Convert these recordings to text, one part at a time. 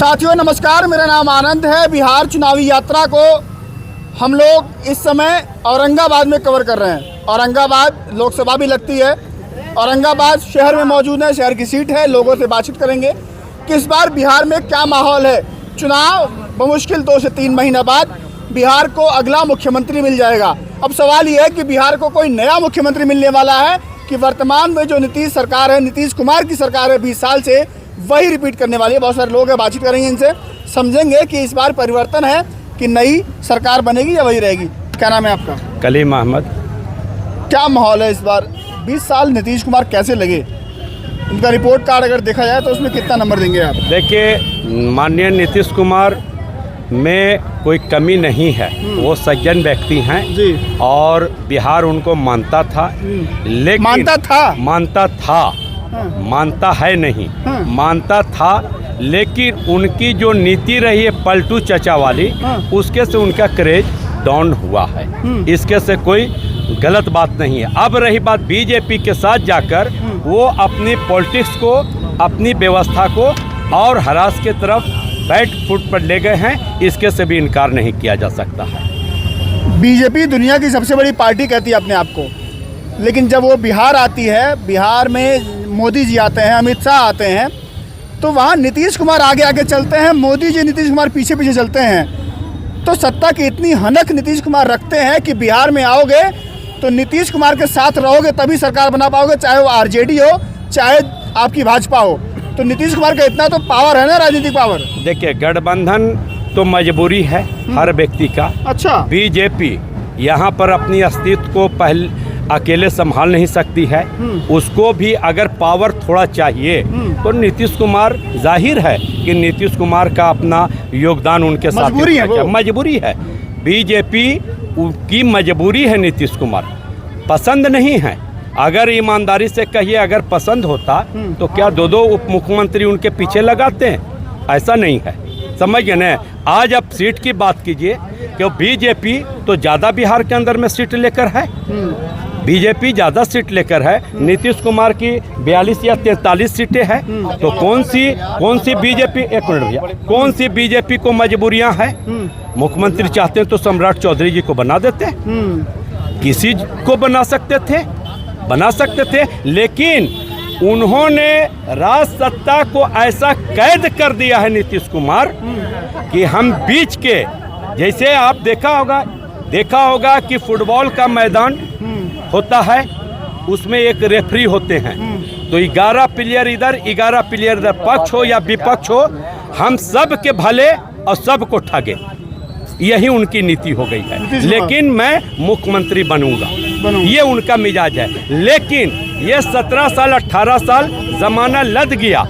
साथियों नमस्कार, मेरा नाम आनंद है। बिहार चुनावी यात्रा को हम लोग इस समय औरंगाबाद में कवर कर रहे हैं। औरंगाबाद लोकसभा भी लगती है। औरंगाबाद शहर में मौजूद है, शहर की सीट है। लोगों से बातचीत करेंगे कि इस बार बिहार में क्या माहौल है। चुनाव बमुश्किल 2 से 3 महीना बाद बिहार को अगला मुख्यमंत्री मिल जाएगा। अब सवाल ये है कि बिहार को कोई नया मुख्यमंत्री मिलने वाला है कि वर्तमान में जो नीतीश सरकार है, नीतीश कुमार की सरकार है 20 साल से, वही रिपीट करने वाली है। बहुत सारे लोग हैं, बातचीत करेंगे इनसे, समझेंगे कि इस बार परिवर्तन है कि नई सरकार बनेगी या वही रहेगी। क्या नाम है आपका? कलीम अहमद। क्या माहौल है इस बार? 20 साल नीतीश कुमार कैसे लगे? उनका रिपोर्ट कार्ड अगर देखा जाए तो उसमें कितना नंबर देंगे आप? देखिए, माननीय नीतीश कुमार में कोई कमी नहीं है। वो सज्जन व्यक्ति हैं जी, और बिहार उनको मानता था। लेकिन मानता था मानता है नहीं, मानता था। लेकिन उनकी जो नीति रही है पलटू चचा वाली, उसके से उनका क्रेज डाउन हुआ है। इसके से कोई गलत बात नहीं है। अब रही बात बीजेपी के साथ जाकर, वो अपनी पॉलिटिक्स को, अपनी व्यवस्था को और हरास के तरफ बैक फुट पर ले गए हैं। इसके से भी इनकार नहीं किया जा सकता है। बीजेपी दुनिया की सबसे बड़ी पार्टी कहती है अपने आप को, लेकिन जब वो बिहार आती है, बिहार में मोदी जी आते हैं, अमित शाह आते हैं, तो वहाँ नीतीश कुमार आगे आगे चलते हैं, मोदी जी नीतीश कुमार पीछे पीछे चलते हैं। तो सत्ता की इतनी हनक नीतीश कुमार रखते हैं कि बिहार में आओगे तो नीतीश कुमार के साथ रहोगे तभी सरकार बना पाओगे, चाहे वो आरजेडी हो चाहे आपकी भाजपा हो। तो नीतीश कुमार का इतना तो पावर है ना, राजनीतिक पावर। देखिए, गठबंधन तो मजबूरी है हर व्यक्ति का। अच्छा, बीजेपी यहाँ पर अपनी अस्तित्व को पहले अकेले संभाल नहीं सकती है। उसको भी अगर पावर थोड़ा चाहिए तो नीतीश कुमार, जाहिर है कि नीतीश कुमार का अपना योगदान उनके साथ मजबूरी है। बीजेपी की मजबूरी है। नीतीश कुमार पसंद नहीं है। अगर ईमानदारी से कहिए, अगर पसंद होता तो क्या 2 उप मुख्यमंत्री उनके पीछे लगाते हैं? ऐसा नहीं है, समझ गए ना। आज आप सीट की बात कीजिए कि बीजेपी तो ज़्यादा बिहार के अंदर में सीट लेकर है। बीजेपी ज़्यादा सीट लेकर है। नीतीश कुमार की 42 या 43 सीटें हैं। तो कौन सी बीजेपी, एक मिनट भैया, कौन सी बीजेपी को मजबूरियां हैं? मुख्यमंत्री चाहते हैं तो सम्राट चौधरी जी को बना देते, किसी को बना सकते थे। लेकिन उन्होंने राज सत्ता को ऐसा कैद कर दिया है नीतीश कुमार कि हम बीच के, जैसे आप देखा होगा कि फुटबॉल का मैदान होता है, उसमें एक रेफरी होते हैं। तो 11 प्लेयर इधर 11 प्लेयर इधर, पक्ष हो या विपक्ष हो, हम सब के भले और सबको ठगे। यही उनकी नीति हो गई है। लेकिन मैं मुख्यमंत्री बनूंगा, ये उनका मिजाज है। लेकिन ये 17 साल 18 साल जमाना लद गया।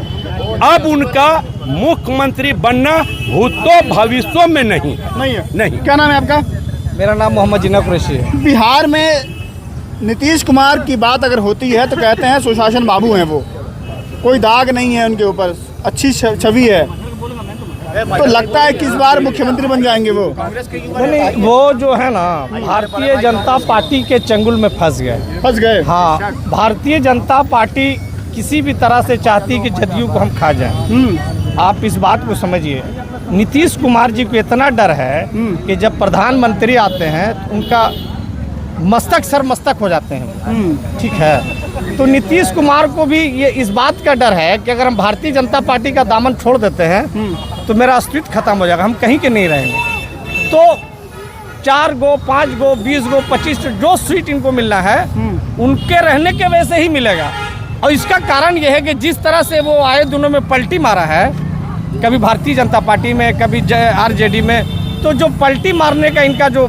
अब उनका मुख्यमंत्री बनना भूतो भविष्यों में नहीं है। क्या नाम है आपका? मेरा नाम मोहम्मद जिन्ना कुरैशी है। बिहार में नीतीश कुमार की बात अगर होती है तो कहते हैं सुशासन बाबू हैं वो, कोई दाग नहीं है उनके ऊपर, अच्छी छवि है। तो लगता है कि इस बार मुख्यमंत्री बन जाएंगे वो? नहीं, वो जो है ना, भारतीय जनता पार्टी के चंगुल में फंस गए। हाँ, भारतीय जनता पार्टी किसी भी तरह से चाहती कि जदयू को हम खा जाएं। आप इस बात को समझिए। नीतीश कुमार जी को इतना डर है कि जब प्रधानमंत्री आते हैं तो उनका मस्तक सर मस्तक हो जाते हैं। ठीक है, तो नीतीश कुमार को भी ये इस बात का डर है कि अगर हम भारतीय जनता पार्टी का दामन छोड़ देते हैं तो मेरा अस्तित्व खत्म हो जाएगा, हम कहीं के नहीं रहेंगे। तो 4 गो 5 गो 20 गो 25 जो सीट इनको मिलना है, उनके रहने के वजह से ही मिलेगा। और इसका कारण यह है कि जिस तरह से वो आए दिनों में पलटी मारा है, कभी भारतीय जनता पार्टी में, कभी आरजेडी में, तो जो पलटी मारने का इनका जो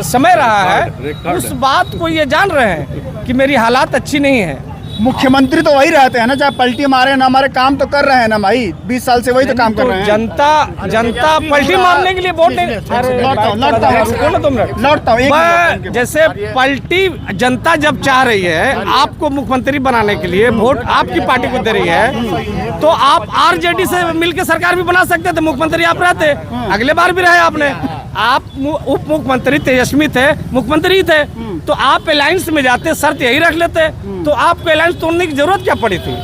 समय रहा है, उस बात को ये जान रहे हैं कि मेरी हालात अच्छी नहीं है। मुख्यमंत्री तो वही रहते हैं ना, चाहे पलटी मारे ना मारे, काम तो कर रहे हैं ना भाई। 20 साल से वही तो काम कर रहे हैं। जनता पलटी मारने के लिए वोट नहीं। जैसे पलटी जनता जब चाह रही है आपको मुख्यमंत्री बनाने के लिए, वोट आपकी पार्टी को दे रही है, तो आप आरजेडी से मिलकर सरकार भी बना सकते थे, मुख्यमंत्री आप रहते। अगले बार भी रहे आपने, आप उप मुख्यमंत्री तेजस्वी थे, मुख्यमंत्री थे, तो आप अलायंस में जाते, शर्त यही रख लेते, तो आपको अलायंस तोड़ने की जरूरत क्या पड़ी थी?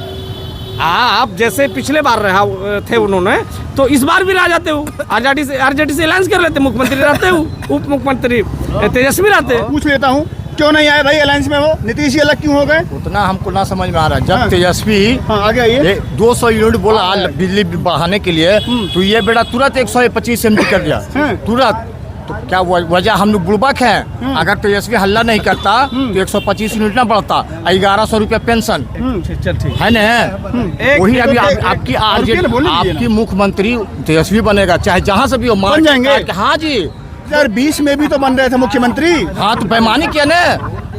आप जैसे पिछले बार रहा थे उन्होंने, तो इस बार भी रह जाते हो, आरजेडी से अलायंस कर लेते, मुख्यमंत्री रहते हो, उप मुख्यमंत्री तेजस्वी रहते। पूछ लेता हूँ, क्यों नहीं आए भाई अलायंस में? वो नीतीश ही अलग क्यों हो गए? उतना हमको ना समझ में आ रहा है। जब तेजस्वी हाँ, आगे आइए। 200 यूनिट बोला बिजली बढ़ाने के लिए, तो ये बेटा तुरंत 125 MD कर दिया तुरंत। तो क्या वजह हम लोग बुड़बक हैं? अगर तेजस्वी हल्ला नहीं करता तो 125 यूनिट ना बढ़ता, 1100 रुपया पेंशन है ना। वही अभी आपकी मुख्यमंत्री तेजस्वी बनेगा, चाहे जहाँ से भी हो, बन जाएंगे। हाँ जी, 2020 में भी तो बन रहे थे मुख्यमंत्री। हाँ तो बेईमानी किया ना,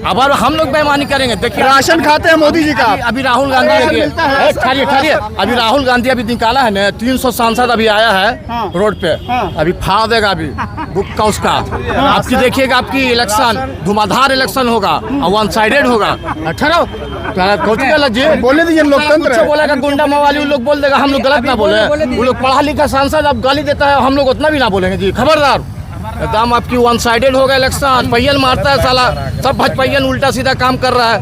अब हम लोग बेईमानी करेंगे। देखिए राशन खाते हैं मोदी जी का। अभी राहुल गांधी ठहरिए, अभी राहुल गांधी अभी निकाला है ना, 300 सांसद अभी आया है रोड पे, अभी फाड़ देगा अभी बुक का उसका। आपकी देखिएगा, आपकी इलेक्शन धुआंधार इलेक्शन होगा और वन साइडेड होगा। ठहरो, बोले दीजिए, लोकतंत्र है। बोलेगा गुंडा मवाली, लोग बोल देगा, हम लोग गलत ना बोले। वो लोग पढ़ा लिखा सांसद अब गाली देता है, हम लोग उतना भी ना बोलेंगे जी। खबरदार, एकदम आपकी वन साइडेड होगा इलेक्शन। पहियन मारता है साला, सब भजपैयन उल्टा सीधा काम कर रहा है।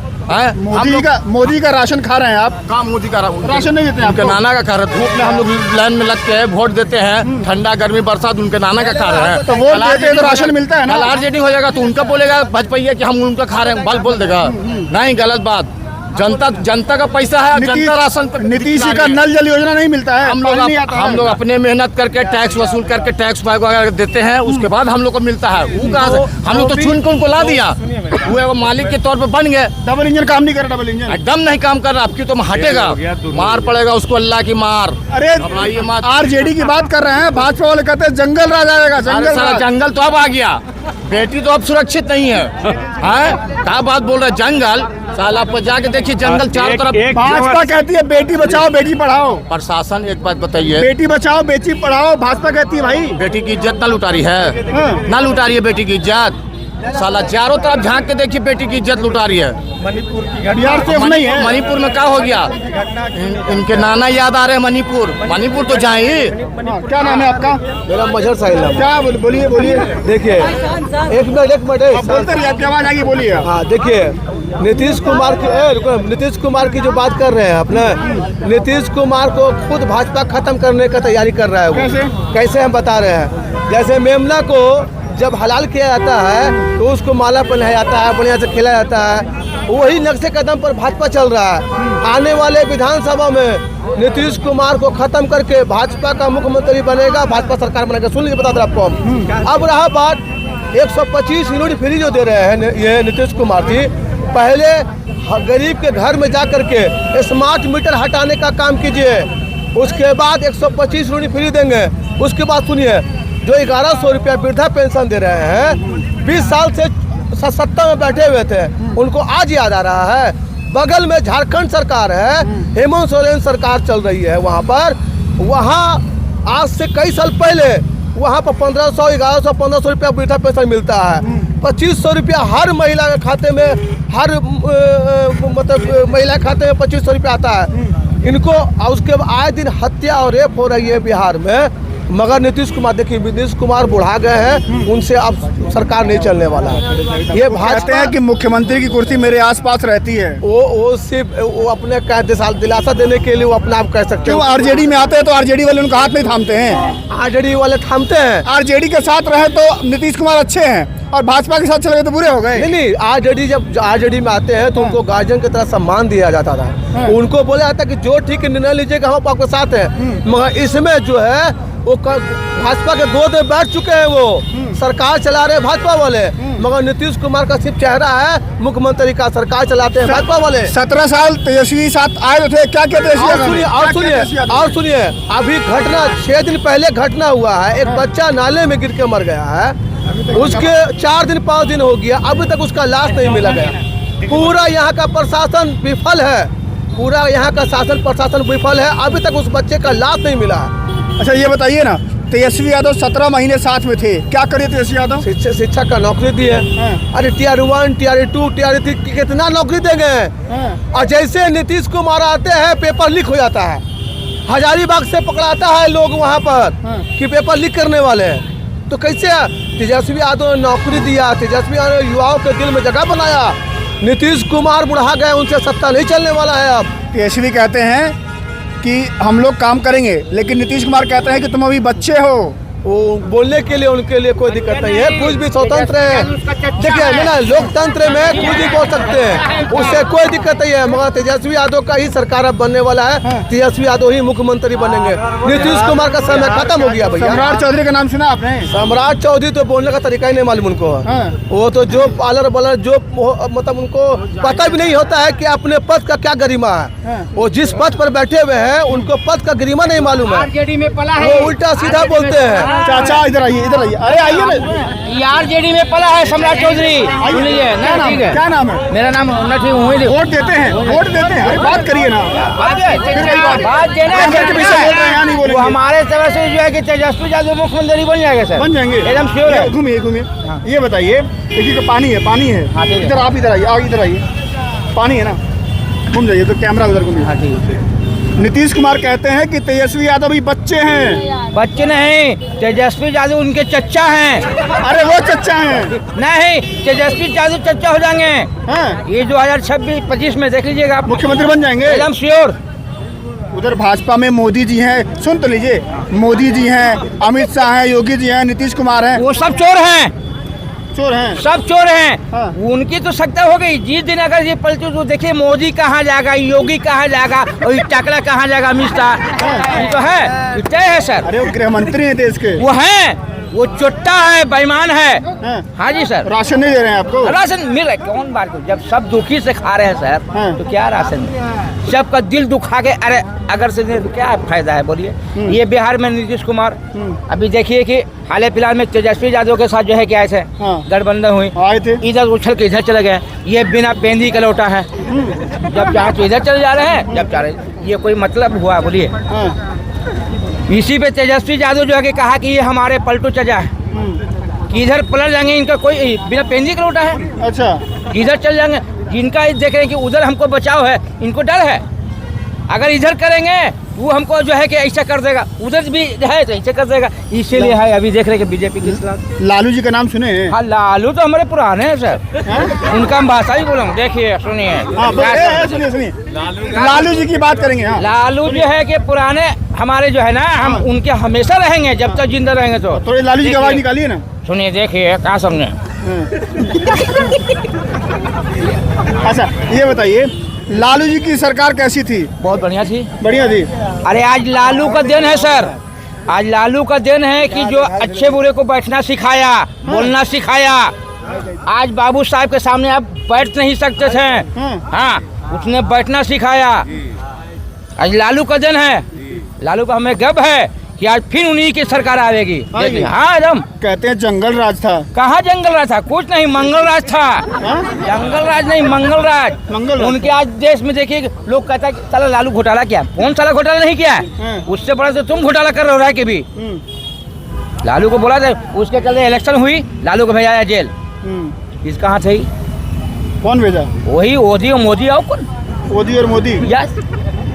मोदी का राशन खा रहे हैं आप? काम मोदी का राशन नहीं देते हैं उनके नाना का खा रहे हैं। धूप में हम लोग लाइन में लगते हैं, वोट देते हैं, ठंडा गर्मी बरसात उनके नाना का खा रहे हैं। तो वोट देते हैं तो राशन मिलता है ना। आरजेडी हो जाएगा तो उनका बोलेगा भजपैया कि हम उनका खा रहे हैं, बल बोल देगा। नहीं, गलत बात। जनता का पैसा है, जनता राशन। नीतीश जी का नल जल योजना नहीं मिलता है। हम लोग अपने मेहनत करके टैक्स वसूल करके टैक्स वगैरह देते हैं, उसके बाद हम लोग को मिलता है। वो कहाँ से? हम लोग तो चुन के उनको ला दिया, वो मालिक के तौर पे बन गए। डबल इंजन काम नहीं कर रहा, डबल इंजन एकदम नहीं काम कर रहा। आपकी तो हटेगा, मार पड़ेगा उसको, अल्लाह की मार। अरे आरजेडी की बात कर रहे हैं, भाजपा वाले कहते हैं जंगल राज आएगा। जंगल तो अब आ गया, बेटी तो अब सुरक्षित नहीं है। क्या बात बोल रहे? जंगल साला पर जाके देखिए, जंगल चारों तरफ। भाजपा कहती है बेटी बचाओ बेटी पढ़ाओ। प्रशासन एक बात बताइए, बेटी बचाओ बेटी पढ़ाओ भाजपा कहती है भाई। बेटी की इज्जत ना लुटा रही है, ना लुटा रही है बेटी की इज्जत। साला चारों तरफ झांक के देखिए, बेटी की इज्जत लुटा रही है। मणिपुर की बिहार सेफ नहीं है। मणिपुर में क्या हो गया? इनके नाना याद आ रहे हैं। मणिपुर तो जाए। क्या नाम है आपका? मेरा मजहर साहिल नाम। क्या बोलिए देखिए, एक मिनट बोलते रहिए, आपकी आवाज आएगी, बोलिए। हाँ देखिए, नीतीश कुमार की जो बात कर रहे हैं अपने, नीतीश कुमार को खुद भाजपा खत्म करने का तैयारी कर रहा है वो। कैसे हम बता रहे हैं, जैसे मेमना को जब हलाल किया जाता है तो उसको माला पहनाया जाता है, बढ़िया से खिलाया जाता है। वही नक्शे कदम पर भाजपा चल रहा है। आने वाले विधानसभा में नीतीश कुमार को खत्म करके भाजपा का मुख्यमंत्री बनेगा, भाजपा सरकार बनेगा। सुन लीजिए, बता दें आपको हम। अब रहा बात 125 यूनिट फ्री जो दे रहे हैं ये नीतीश कुमार जी, पहले गरीब के घर में जा करके स्मार्ट मीटर हटाने का काम कीजिए, उसके बाद 125 यूनिट फ्री देंगे। उसके बाद सुनिए, जो 1100 रुपया वृद्धा पेंशन दे रहे हैं, 20 साल से सत्ता में बैठे हुए थे, उनको आज याद आ रहा है। बगल में झारखंड सरकार है, हेमंत सोरेन सरकार चल रही है वहाँ आज से कई साल पहले वहाँ पर 1500, 1100, 1500 रुपया वृद्धा पेंशन मिलता है। 2500 रुपया हर महिला के खाते में, हर मतलब महिला खाते में 2500 रुपया आता है इनको। उसके आए दिन हत्या और रेप हो रही है बिहार में। मगर नीतीश कुमार, देखिए नीतीश कुमार बुढ़ा गए हैं, उनसे अब सरकार नहीं चलने वाला है। ये भाजपा है कि मुख्यमंत्री की कुर्सी मेरे आसपास रहती है। वो सिर्फ वो अपने दिलासा देने के लिए वो अपना आप कह सकते हैं। आरजेडी में आते हैं तो आरजेडी वाले उनका हाथ नहीं थामते हैं। आरजेडी वाले थामते हैं। आरजेडी के साथ रहे तो नीतीश कुमार अच्छे हैं, और भाजपा के साथ चले गए तो बुरे हो गए। नहीं, आरजेडी जब आरजेडी में आते हैं तो उनको गार्जियन की तरह सम्मान दिया जाता था। उनको बोला जाता कि जो ठीक निर्णय लीजिएगा हम आपके साथ हैं। मगर इसमें जो है वो भाजपा के गोद में बैठ चुके हैं, वो सरकार चला रहे भाजपा वाले। मगर नीतीश कुमार का सिर्फ चेहरा है मुख्यमंत्री का, सरकार चलाते हैं भाजपा वाले। 17 साल तेजस्वी साथ आए थे, क्या और सुनिए, अभी घटना 6 दिन पहले घटना हुआ है, एक बच्चा नाले में गिर के मर गया है, उसके 4 दिन 5 दिन हो गया, अभी तक उसका लाश नहीं मिला गया। पूरा यहाँ का प्रशासन विफल है, पूरा यहाँ का शासन प्रशासन विफल है, अभी तक उस बच्चे का लाश नहीं मिला है। अच्छा ये बताइए ना, तेजस्वी यादव 17 महीने साथ में थे, क्या करे तेजस्वी यादव? शिक्षा का नौकरी दी है। अरे Tier 1, Tier 2, Tier 3 कितना नौकरी देंगे। और जैसे नीतीश कुमार आते हैं पेपर लीक हो जाता है, हजारीबाग से पकड़ाता है लोग वहाँ पर कि पेपर लीक करने वाले हैं। तो कैसे तेजस्वी यादव ने नौकरी दिया, तेजस्वी यादव ने युवाओं के दिल में जगह बनाया। नीतीश कुमार बुढ़ा गए, उनसे सत्ता नहीं चलने वाला है अब। तेजस्वी कहते हैं कि हम लोग काम करेंगे, लेकिन नीतीश कुमार कहते हैं कि तुम अभी बच्चे हो। वो बोलने के लिए उनके लिए कोई दिक्कत नहीं है, कुछ भी स्वतंत्र है। देखिए ना, लोकतंत्र में कुछ भी बोल सकते हैं, उससे कोई दिक्कत नहीं है। मगर तेजस्वी यादव का ही सरकार अब बनने वाला है, तेजस्वी यादव ही मुख्यमंत्री बनेंगे। नीतीश कुमार का समय खत्म हो गया भैया। सम्राट चौधरी का नाम सुना आपने? सम्राट चौधरी तो बोलने का तरीका ही नहीं मालूम उनको। वो तो जो पालर बलर जो मतलब उनको पता भी नहीं होता है कि अपने पद का क्या गरिमा है। वो जिस पद पर बैठे हुए हैं उनको पद का गरिमा नहीं मालूम है, वो उल्टा सीधा बोलते हैं। चाचा इधर आइए, इधर आइए। अरे आइए ना। आरजेडी में पला है सम्राट चौधरी। सुनिए ना, ठीक है। क्या नाम है? मेरा नाम वोट देते हैं, वोट देते हैं। अरे बात करिए ना। बात देना है। वो हमारे तरफ से जो है कि तेजस्वी यादव मुख्यमंत्री बन जाएगा सर, बन जाएंगे एकदम श्योर है। घूमिए घूमिए, ये बताइए, देखिए पानी है, पानी है। इधर आप इधर आइए, इधर आइए। पानी है ना, घूम जाइए तो कैमरा उधर घूमिए। हाँ ठीक है। नीतीश कुमार कहते हैं कि तेजस्वी यादव भी बच्चे हैं। बच्चे नहीं, तेजस्वी यादव उनके चच्चा हैं। अरे वो चच्चा हैं? नहीं, तेजस्वी यादव चच्चा हो जाएंगे। हाँ? ये 2026-25 में देख लीजिएगा आप, मुख्यमंत्री बन जाएंगे एकदम श्योर। उधर भाजपा में मोदी जी हैं, सुन तो लीजिए, मोदी जी हैं, अमित शाह हैं, योगी जी हैं, नीतीश कुमार हैं। वो सब चोर हैं, चोर हैं, सब चोर हैं। हाँ। उनकी तो सत्ता हो गई। जिस दिन अगर ये पलटू तो देखिए मोदी कहाँ जाएगा, योगी कहाँ जाएगा और ये टकला कहाँ जाएगा, अमित शाह। ये तो है, ये तय है सर। अरे वो गृह मंत्री हैं देश के। वो है, वो चुट्टा है, बेईमान है। हाँ। हाँ जी सर। राशन नहीं दे रहे हैं आपको? राशन मिल रहा है, कौन बात को, जब सब दुखी से खा रहे हैं सर, हाँ। तो क्या राशन, सबका दिल दुखा के, अरे अगर से दे तो क्या फायदा है बोलिए। ये बिहार में नीतीश कुमार, अभी देखिए कि हाल फिलहाल में तेजस्वी यादव के साथ जो है क्या ऐसे हाँ। गठबंधन हुई, आए थे, इधर उछल के इधर चले गए। ये बिना पेंदी का लौटा है, जब चाहे तो इधर चले जा रहे हैं, जब चाह रहे, ये कोई मतलब हुआ बोलिए। हाँ। इसी पे तेजस्वी यादव जो है कि कहा कि ये हमारे पलटू चजा है, कि इधर पलट जाएंगे, इनका कोई बिना पेंदी का लौटा है, अच्छा, इधर चल जाएंगे। जिनका देख रहे हैं कि उधर हमको बचाव है, इनको डर है, अगर इधर करेंगे वो हमको जो है कि ऐसा कर देगा, उधर भी है तो ऐसा कर देगा, इसीलिए है अभी देख रहे हैं कि बीजेपी के खिलाफ। लालू जी का नाम सुने हैं? हाँ, लालू तो हमारे पुराने हैं सर, उनका हम भाषा ही बोलूँ, देखिए सुनिए। हाँ, सुनिए सुनिए, लालू जी की बात करेंगे। हाँ। लालू जो है कि पुराने हमारे जो है ना, हम उनके हमेशा रहेंगे जब तक जिंदा रहेंगे। तो थोड़ी लालू जी की आवाज निकालिए ना। सुनिए, देखिए क्या समझे। अच्छा ये बताइए, लालू जी की सरकार कैसी थी? बहुत बढ़िया थी, बढ़िया थी। अरे आज लालू का दिन है सर, आज लालू का दिन है कि जो अच्छे बुरे को बैठना सिखाया, बोलना सिखाया। आज बाबू साहब के सामने आप बैठ नहीं सकते थे, हाँ, उसने बैठना सिखाया। आज लालू का दिन है, लालू का हमें गर्व है कि आज फिर उन्हीं की सरकार आएगी। हाँ एकदम। कहते हैं जंगल राज था। कहाँ जंगल राज था, कुछ नहीं, मंगल राज था। जंगल राज नहीं, मंगल राज। उनके आज देश में देखिए लोग कहता है कि साला लालू घोटाला किया, कौन साला घोटाला नहीं किया, उससे बड़ा तो तुम घोटाला कर रहे हो कि भी। लालू को बोला था, उसके चलते इलेक्शन हुई, लालू को भेजा जेल। इस कहाँ थे, कौन भेजा? वही ओदी और मोदी। और कौन? मोदी और मोदी। यस,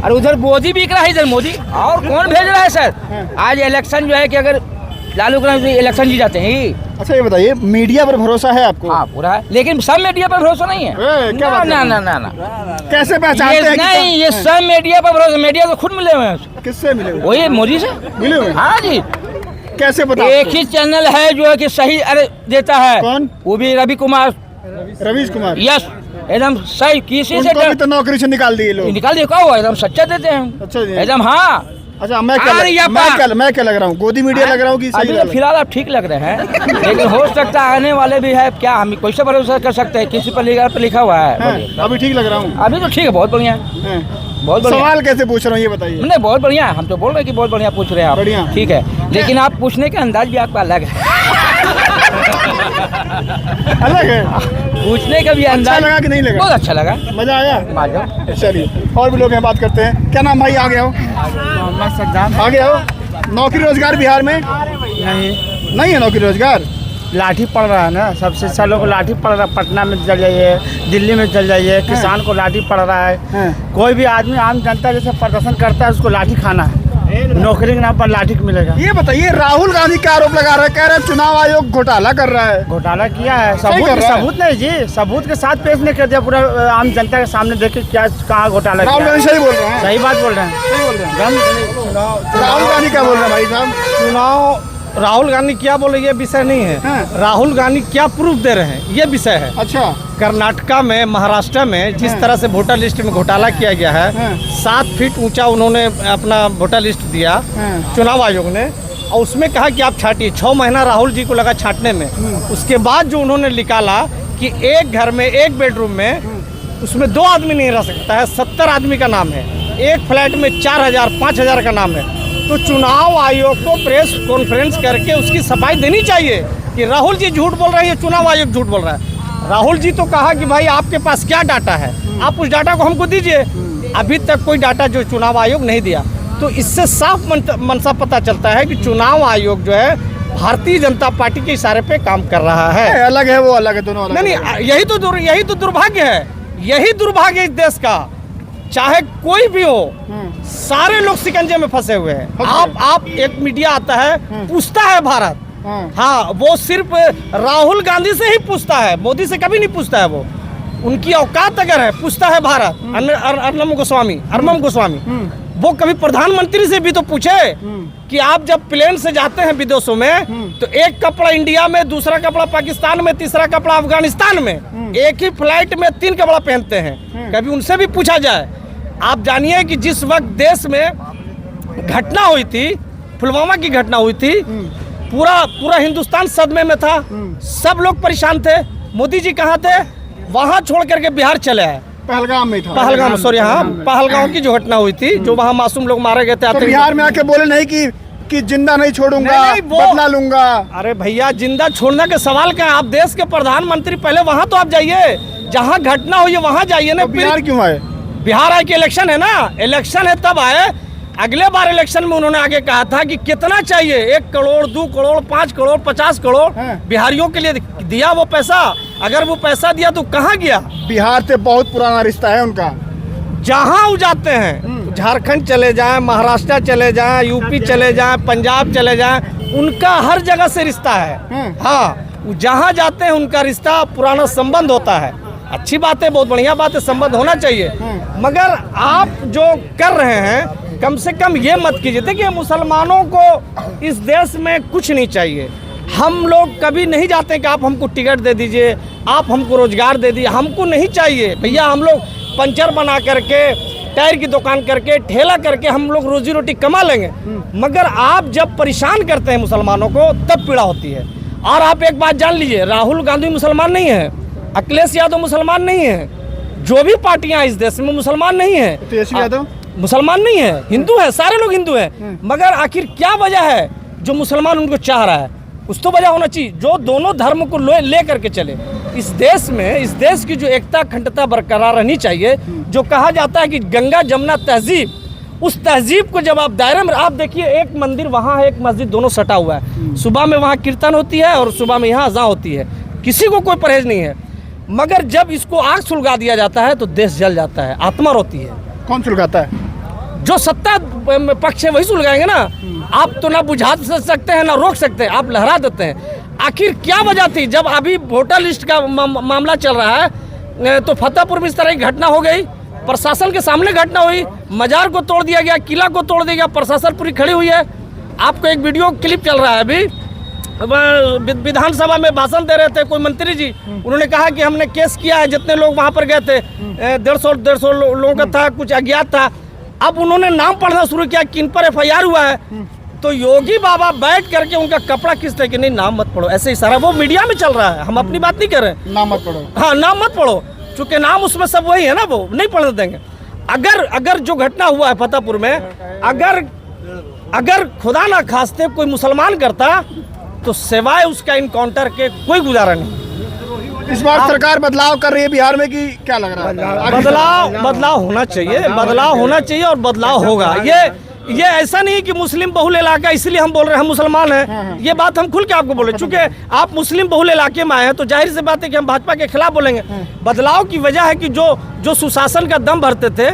और उधर मोदी बिक रहा है, इधर मोदी। और कौन भेज रहा है सर? आज इलेक्शन जो है कि अगर लालू को इलेक्शन जीत जाते हैं। अच्छा ये बताइए, मीडिया पर भरोसा है आपको? हाँ पूरा है, लेकिन सब मीडिया पर भरोसा नहीं है। क्या बात ना ना ना ना, कैसे पहचानते हैं? नहीं, ये सब मीडिया पर भरोसा, मीडिया तो खुद मिले हुए हैं। किससे मिले हुए? वही मोदी से मिले हुए। हाँ जी। कैसे पता? एक ही चैनल है जो है कि सही अरे देता है। कौन? वो भी रवि कुमार, रवीश कुमार। यस, एकदम सही, किसी से उनको भी तो नौकरी से निकाल दिए लोग। निकाल दिया, हुआ एकदम सच्चा देते हैं। अच्छा एकदम। हाँ। अच्छा मैं क्या लग रहा हूँ, गोदी मीडिया लग रहा हूँ कि अभी तो फिलहाल आप ठीक लग रहे हैं, लेकिन हो सकता है आने वाले भी है, क्या हम कैसे भरोसा कर सकते हैं, किसी पर लिखा हुआ है। अभी ठीक लग रहा हूँ? अभी तो ठीक है, बहुत बढ़िया, बहुत बढ़िया। सवाल कैसे पूछ रहा हूँ ये बताइए? नहीं बहुत बढ़िया, हम तो बोल रहे हैं कि बहुत बढ़िया पूछ रहे हैं आप। बढ़िया, ठीक है, लेकिन आप पूछने का अंदाज भी आपका अलग है। अलग है, पूछने का भी अंदाज। अच्छा लगा कि नहीं लगा? बहुत अच्छा लगा, मजा आया। आ चलिए और भी लोग हैं, बात करते हैं। क्या नाम भाई? आ गए हो? आ गए हो? नौकरी रोजगार बिहार में नहीं है नौकरी रोजगार। लाठी पड़ रहा है ना, सबसे अच्छा लोग को लाठी पड़ रहा है। पटना में चल जाइए, दिल्ली में चल जाइए, किसान को लाठी पड़ रहा है। कोई भी आदमी, आम जनता जैसे प्रदर्शन करता है, उसको लाठी खाना है। नौकरी के नाम पर लाठी मिलेगा। ये बताइए, राहुल गांधी क्या आरोप लगा रहे हैं? कह रहे हैं चुनाव आयोग घोटाला कर रहा है। घोटाला किया है, सही कर रहा है। सबूत नहीं जी, सबूत के साथ पेश नहीं कर दिया पूरा आम जनता के सामने। देखिए क्या कहाँ घोटाला राहुल किया गांधी है। सही बोल रहे हैं। सही बात बोल रहे हैं। सही बोल रहे हैं। चुनाव राहुल गांधी क्या बोल रहे हैं भाई साहब? चुनाव राहुल गांधी क्या बोले ये विषय नहीं है। हाँ। राहुल गांधी क्या प्रूफ दे रहे हैं ये विषय है। अच्छा। कर्नाटका में, महाराष्ट्र में जिस तरह से वोटर लिस्ट में घोटाला किया गया है, हाँ। 7 फीट ऊंचा उन्होंने अपना वोटर लिस्ट दिया हाँ। चुनाव आयोग ने, और उसमें कहा कि आप छाटिए। 6 महीना राहुल जी को लगा छाटने में। उसके बाद जो उन्होंने निकाला कि एक घर में, एक बेडरूम में, उसमें 2 आदमी नहीं रह सकता है, 70 आदमी का नाम है। एक फ्लैट में 4000, 5000 का नाम है। तो चुनाव आयोग को प्रेस कॉन्फ्रेंस करके उसकी सफाई देनी चाहिए कि राहुल जी झूठ बोल रहे हैं, चुनाव आयोग झूठ बोल रहा है। राहुल जी तो कहा कि भाई आपके पास क्या डाटा है, आप उस डाटा को हमको दीजिए। अभी तक कोई डाटा जो चुनाव आयोग नहीं दिया। तो इससे साफ मनसा पता चलता है कि चुनाव आयोग जो है भारतीय जनता पार्टी के इशारे पे काम कर रहा है। अलग है, वो अलग है, दोनों अलग नहीं है। नहीं, यही तो दुर्भाग्य है। यही दुर्भाग्य है इस देश का। चाहे कोई भी हो, सारे लोग शिकंजे में फंसे हुए हैं। आप एक मीडिया आता है, पूछता है भारत, हाँ वो सिर्फ राहुल गांधी से ही पूछता है, मोदी से कभी नहीं पूछता है। वो उनकी औकात अगर है, पूछता है भारत। अर्नब गोस्वामी वो कभी प्रधानमंत्री से भी तो पूछे कि आप जब प्लेन से जाते हैं विदेशों में, तो एक कपड़ा इंडिया में, दूसरा कपड़ा पाकिस्तान में, तीसरा कपड़ा अफगानिस्तान में, एक ही फ्लाइट में 3 कपड़ा पहनते हैं। कभी उनसे भी पूछा जाए। आप जानिए कि जिस वक्त देश में घटना हुई थी, पुलवामा की घटना हुई थी, पूरा हिंदुस्तान सदमे में था, सब लोग परेशान थे। मोदी जी कहाँ थे? वहाँ छोड़ करके बिहार चले आए। पहलगाम में था। पहलगाम, सॉरी, हाँ, पहलगाम की जो घटना हुई थी, जो वहाँ मासूम लोग मारे गए थे। तो बिहार में आके बोले नहीं कि जिंदा नहीं छोड़ूंगा, नहीं, बदला लूंगा। अरे भैया, जिंदा छोड़ने के सवाल क्या है? आप देश के प्रधानमंत्री, पहले वहाँ तो आप जाइए, जहाँ घटना हुई है वहाँ जाइए ना। तो बिहार क्यों आए? बिहार आए कि इलेक्शन है ना, इलेक्शन है तब आए। अगले बार इलेक्शन में उन्होंने आगे कहा था कि कितना चाहिए, 1 करोड़, 2 करोड़, 5 करोड़, 50 करोड़ बिहारियों के लिए दिया वो पैसा। अगर वो पैसा दिया तो कहाँ गया? बिहार से बहुत पुराना रिश्ता है उनका। जहाँ वो जाते हैं, झारखंड चले जाएं, महाराष्ट्र चले जाएं, यूपी चले जाएं, पंजाब चले जाएं, उनका हर जगह से रिश्ता है। हाँ, जहाँ जाते हैं उनका रिश्ता, पुराना संबंध होता है। अच्छी बात है, बहुत बढ़िया बात है, संबंध होना चाहिए। मगर आप जो कर रहे हैं, कम से कम ये मत कीजिए। देखिए, मुसलमानों को इस देश में कुछ नहीं चाहिए। हम लोग कभी नहीं जाते कि आप हमको टिकट दे दीजिए, आप हमको रोजगार दे दीजिए, हमको नहीं चाहिए भैया। हम लोग पंचर बना करके, टायर की दुकान करके, ठेला करके हम लोग रोजी रोटी कमा लेंगे। मगर आप जब परेशान करते हैं मुसलमानों को, तब पीड़ा होती है। और आप एक बात जान लीजिए, राहुल गांधी मुसलमान नहीं है, अखिलेश यादव मुसलमान नहीं है, जो भी पार्टियां इस देश में मुसलमान नहीं है। तेजस्वी यादव मुसलमान नहीं है, हिंदू है, सारे लोग हिंदू हैं। मगर आखिर क्या वजह है जो मुसलमान उनको चाह रहा है? कुछ तो वजह होना चाहिए जो दोनों धर्म को ले करके चले। इस देश में, इस देश की जो एकता अखंडता बरकरार रहनी चाहिए। जो कहा जाता है कि गंगा जमुना तहजीब, उस तहजीब को जब आप दायरे में, आप देखिए एक मंदिर वहाँ है, एक मस्जिद, दोनों सटा हुआ है। सुबह में वहाँ कीर्तन होती है और सुबह में यहाँ अज़ान होती है, किसी को कोई परहेज नहीं है। मगर जब इसको आग सुलगा दिया जाता है तो देश जल जाता है, आत्मा रोती है। कौन सुलगाता है? जो सत्ता पक्ष है वही सुलगाएंगे ना। आप तो ना बुझा सकते हैं, ना रोक सकते हैं, आप लहरा देते हैं। आखिर क्या वजह थी? जब अभी वोटर लिस्ट का मामला चल रहा है, तो फतेहपुर में इस तरह की घटना हो गई, प्रशासन के सामने घटना हुई, मजार को तोड़ दिया गया, किला को तोड़ दिया गया, प्रशासन पूरी खड़ी हुई है। आपको एक वीडियो क्लिप चल रहा है अभी, विधानसभा में भाषण दे रहे थे कोई मंत्री जी, उन्होंने कहा कि हमने केस किया है, जितने लोग वहाँ पर गए थे 150 लोगों का था, कुछ अज्ञात था। अब उन्होंने नाम पढ़ना शुरू किया, किन पर FIR हुआ है। तो योगी बाबा बैठ करके उनका कपड़ा खींचते कि नहीं नाम मत पढ़ो, ऐसे इशारा वो मीडिया में चल रहा है, हम अपनी बात नहीं कर रहे हैं। नाम मत पढ़ो, हाँ नाम मत पढ़ो, चूंकि नाम उसमें सब वही है ना, वो नहीं पढ़ने देंगे। अगर जो घटना हुआ है फतेहपुर में, अगर खुदा ना खास्ते कोई मुसलमान करता तो सिवाय उसका इनकाउंटर के कोई गुजारा नहीं। इस बार सरकार बदलाव कर रही है बिहार में कि क्या लग रहा है? बदलाव होना चाहिए, बदलाव होना चाहिए और बदलाव होगा। ये ऐसा नहीं है कि मुस्लिम बहुल इलाका इसलिए हम बोल रहे हैं हम मुसलमान हैं। ये बात हम खुल के आपको बोले, चूंकि आप मुस्लिम बहुल इलाके में आए हैं तो जाहिर सी बात है कि हम भाजपा के खिलाफ बोलेंगे। बदलाव की वजह है कि जो सुशासन का दम भरते थे,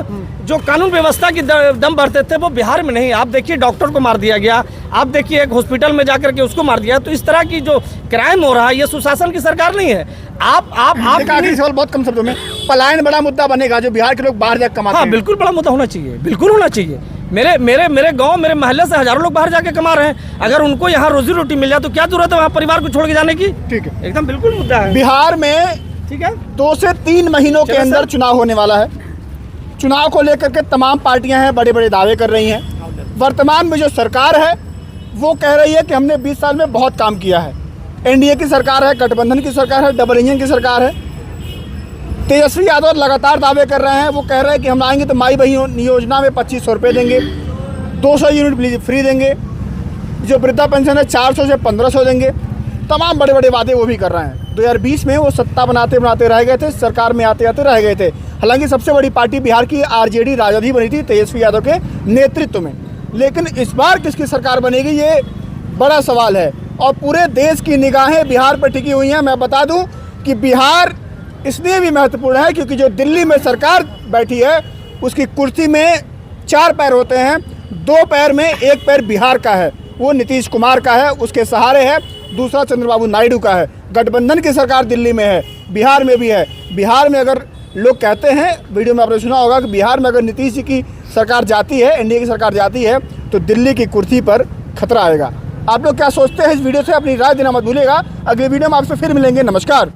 जो कानून व्यवस्था की दम भरते थे वो बिहार में नहीं। आप देखिए डॉक्टर को मार दिया गया, आप देखिए एक हॉस्पिटल में जाकर के उसको मार दिया। तो इस तरह की जो क्राइम हो रहा है ये सुशासन की सरकार नहीं है। आप आखिरी सवाल बहुत कम शब्दों में, पलायन बड़ा मुद्दा बनेगा, जो बिहार के लोग बाहर जाकर कमाते हाँ हैं। बिल्कुल बड़ा मुद्दा होना चाहिए, बिल्कुल होना चाहिए। मेरे गांव मेरे मोहल्ले से हजारों लोग बाहर जाके कमा रहे हैं। अगर उनको यहाँ रोजी रोटी मिल जाए तो क्या जरूरत है वहाँ परिवार को छोड़ के जाने की। ठीक है, एकदम बिल्कुल मुद्दा है। बिहार में ठीक है 2 से 3 महीनों के अंदर चुनाव होने वाला है। चुनाव को लेकर के तमाम पार्टियां हैं बड़े बड़े दावे कर रही हैं। वर्तमान में जो सरकार है वो कह रही है कि हमने 20 साल में बहुत काम किया है। एनडीए की सरकार है, गठबंधन की सरकार है, डबल इंजन की सरकार है। तेजस्वी यादव लगातार दावे कर रहे हैं। वो कह रहे हैं कि हम आएंगे तो माई बहन योजना में 2500 रुपये देंगे, 200 यूनिट फ्री देंगे, जो वृद्धा पेंशन है 400 से 1500 देंगे। तमाम बड़े बड़े वादे वो भी कर रहे हैं। 2020 में वो सत्ता बनाते बनाते रह गए थे, सरकार में आते आते रह गए थे। हालांकि सबसे बड़ी पार्टी बिहार की आरजेडी राजद ही बनी थी तेजस्वी यादव के नेतृत्व में। लेकिन इस बार किसकी सरकार बनेगी ये बड़ा सवाल है और पूरे देश की निगाहें बिहार पर टिकी हुई हैं। मैं बता दूं कि बिहार इसलिए भी महत्वपूर्ण है क्योंकि जो दिल्ली में सरकार बैठी है उसकी कुर्सी में 4 पैर होते हैं, 2 पैर में 1 पैर बिहार का है, वो नीतीश कुमार का है, उसके सहारे है। दूसरा चंद्रबाबू नायडू का है। गठबंधन की सरकार दिल्ली में है, बिहार में भी है। बिहार में अगर लोग कहते हैं, वीडियो में आपने सुना होगा कि बिहार में अगर नीतीश जी की सरकार जाती है, एनडीए की सरकार जाती है तो दिल्ली की कुर्सी पर खतरा आएगा। आप लोग क्या सोचते हैं इस वीडियो से? अपनी राय देना मत भूलिएगा। अगले वीडियो में आपसे फिर मिलेंगे। नमस्कार।